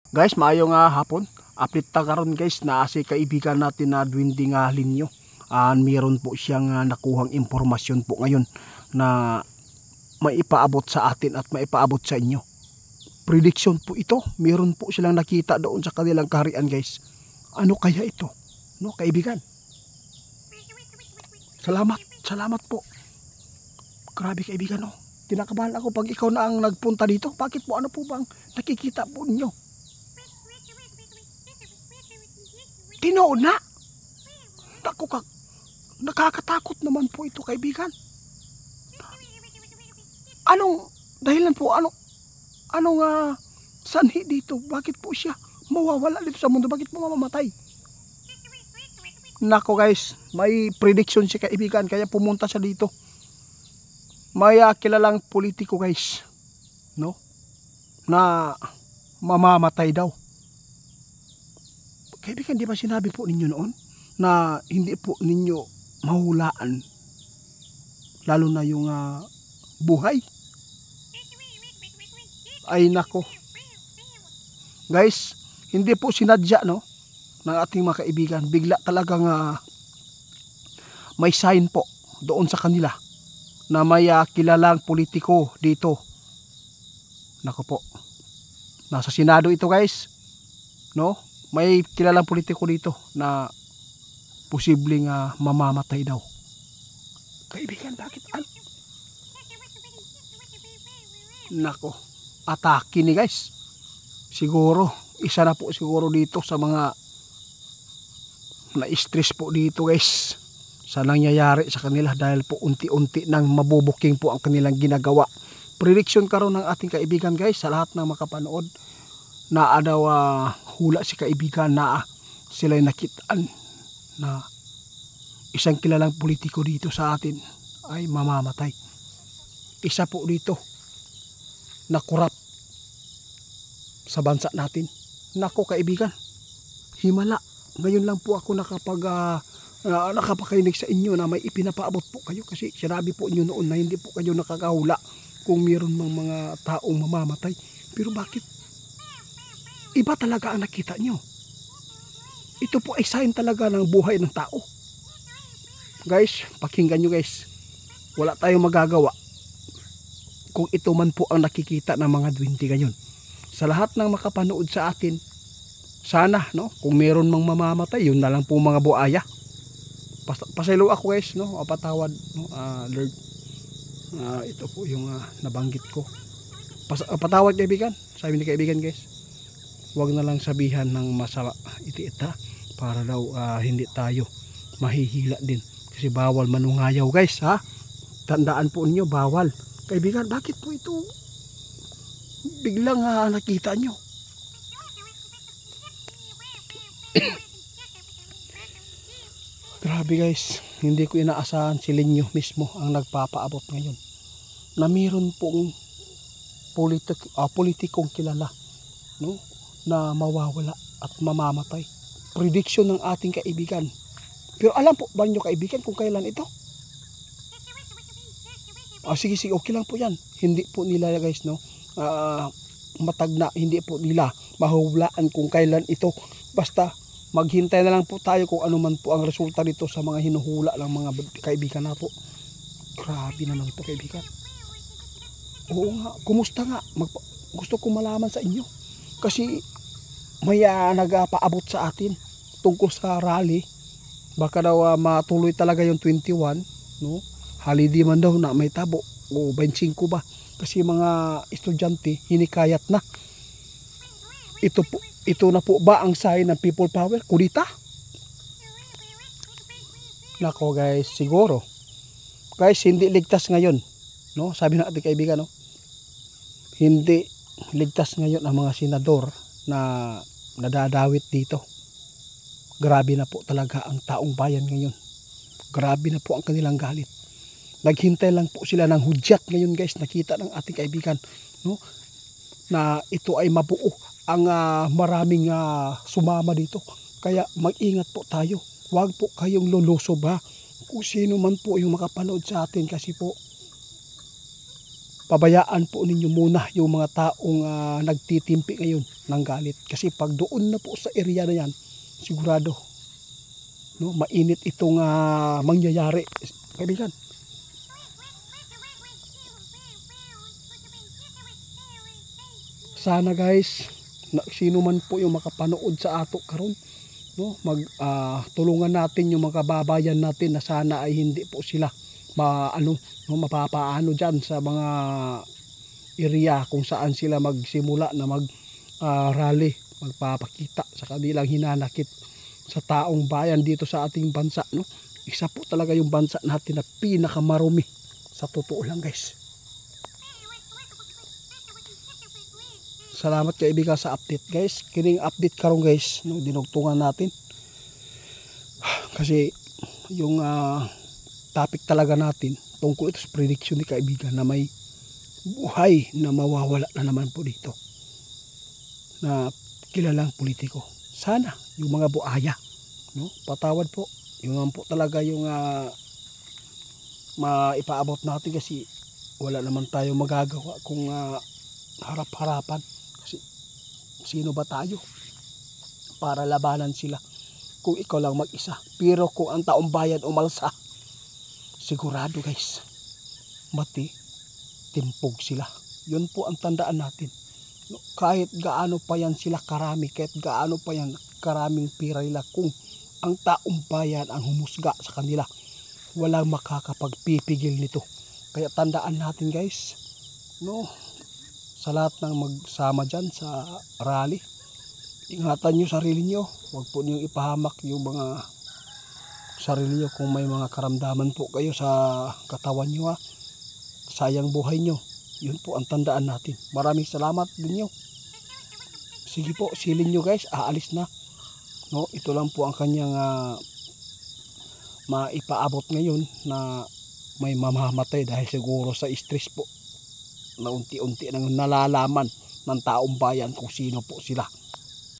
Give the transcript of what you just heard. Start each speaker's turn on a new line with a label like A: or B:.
A: Guys, maayong hapon. Update ta karon guys na si kaibigan natin na Dwinding Linyo. Meron po siyang nakuhang impormasyon po ngayon na maipaabot sa atin at maipaabot sa inyo. Prediction po ito. Meron po silang nakita doon sa kanilang kaharian guys. Ano kaya ito? No, kaibigan? Salamat po. Grabe kaibigan, no. Kinakabahan ako pag ikaw na ang nagpunta dito. Bakit po, ano po bang nakikita po ninyo? Tinood na. Nakakatakot naman po ito kaibigan. Anong dahilan po? Anong sanhi dito? Bakit po siya mawawala dito sa mundo? Bakit po mamamatay? Nako guys, may prediction si kaibigan kaya pumunta siya dito. May kilalang politiko guys, no? Na mamamatay daw. Kaibigan, di ba sinabi po ninyo noon na hindi po ninyo mahulaan lalo na yung buhay? Ay nako. Guys, hindi po sinadya, no, ng ating mga kaibigan. Bigla talagang may sign po doon sa kanila na may kilalang politiko dito. Nako po. Nasa Senado ito guys, no? May kilalang politiko dito na posibleng mamamatay daw. Kaibigan, bakit? Nako, atake ni guys. Siguro, isa na po siguro dito sa mga na-stress po dito guys sa nangyayari sa kanila dahil po unti-unti nang mabubuking po ang kanilang ginagawa. Prediction karon ng ating kaibigan guys sa lahat ng makapanood na daw hula si kaibigan na sila'y nakitaan na isang kilalang politiko dito sa atin ay mamamatay. Isa po dito na korap sa bansa natin. Nako kaibigan, himala. Ngayon lang po ako nakapakainig sa inyo na may ipinapaabot po kayo kasi sinabi po inyo noon na hindi po kayo nakakahula kung mayroon mang mga taong mamamatay. Pero bakit? Iba talaga ang nakita nyo. Ito po ay sign talaga ng buhay ng tao. Guys, pakinggan nyo guys. Wala tayong magagawa kung ito man po ang nakikita ng mga dwindi ngayon. Sa lahat ng makapanood sa atin, sana, no, kung meron mang mamamatay, yun na lang po mga buaya. Pasaylo ako guys, no, patawad, no, Lord. Ito po yung nabanggit ko. Patawad kaibigan. Sabi ni kaibigan guys, huwag na lang sabihan ng masama iti-ita para daw hindi tayo mahihila din. Kasi bawal manungayaw guys, ha. Tandaan po ninyo, bawal. Kaibigan, bakit po ito biglang nakita nyo? Grabe guys, hindi ko inaasahan si Linyo mismo ang nagpapaabot ngayon na mayroon pong politikong kilala, no, na mawawala at mamamatay. Prediction ng ating kaibigan. Pero alam po ba nyo kaibigan kung kailan ito? Sige, okay lang po yan. Hindi po nila guys, no, matagna, hindi po nila mahulaan kung kailan ito. Basta maghintay na lang po tayo kung ano man po ang resulta dito sa mga hinuhula ng mga kaibigan na po. Grabe naman ito kaibigan. Oo nga, kumusta nga? Gusto ko malaman sa inyo. Kasi may nagpaabot sa atin tungkol sa rally. Baka daw matuloy talaga yung 21, no? Holiday man daw na may tabo o 25 ba? Kasi mga estudyante hinikayat na. Ito na po ba ang sign ng people power? Kudita? Nako guys, siguro. Guys, hindi ligtas ngayon, no? Sabi ng ating kaibigan, no? Hindi ligtas ngayon ang mga senador na nadadawit dito. Grabe na po talaga ang taong bayan ngayon. Grabe na po ang kanilang galit. Naghintay lang po sila ng hudyat ngayon guys. Nakita ng ating kaibigan, no, na ito ay mabuo ang maraming sumama dito. Kaya mag-ingat po tayo. Huwag po kayong lulusob, ha. Kung sino man po yung makapanood sa atin kasi po pabayaan po ninyo muna yung mga taong nagtitimpi ngayon ng galit. Kasi pag doon na po sa area na yan, sigurado, no, mainit itong mangyayari. Kaibigan, sana guys, sino man po yung makapanood sa ato karon, no, tulungan natin yung mga kababayan natin na sana ay hindi po sila mapapaano dyan sa mga area kung saan sila magsimula na rally, magpapakita sa kanilang hinanakit sa taong bayan dito sa ating bansa, no. Isa po talaga yung bansa natin na pinakamarumi sa totoo lang guys. Salamat kaibigan sa update guys. Kining update karon guys, no, dinugtungan natin. Kasi yung topic talaga natin tungkol ito sa prediction ni kaibigan na may buhay na mawawala na naman po dito na kilalang politiko. Sana yung mga buaya, no, patawad po. Yung naman po talaga yung maipaabot natin kasi wala naman tayo magagawa kung harap-harapan. Kasi sino ba tayo para labanan sila kung ikaw lang mag-isa? Pero kung ang taong bayan umalsa, sigurado guys, timpog sila. Yun po ang tandaan natin. Kahit gaano pa yan sila karami, kahit gaano pa yan karaming pira nila, kung ang taong bayan ang humusga sa kanila, walang makakapagpipigil nito. Kaya tandaan natin guys, no, sa lahat ng magsama dyan sa rally, ingatan nyo sarili nyo. Huwag po nyo ipahamak yung mga sarili nyo kung may mga karamdaman po kayo sa katawan nyo, sayang buhay nyo. Yun po ang tandaan natin. Maraming salamat din nyo. Sige po, silin nyo guys, aalis na, no. Ito lang po ang kanyang maipaabot ngayon, na may mamamatay dahil siguro sa stress po na unti-unti nang nalalaman ng taong bayan kung sino po sila.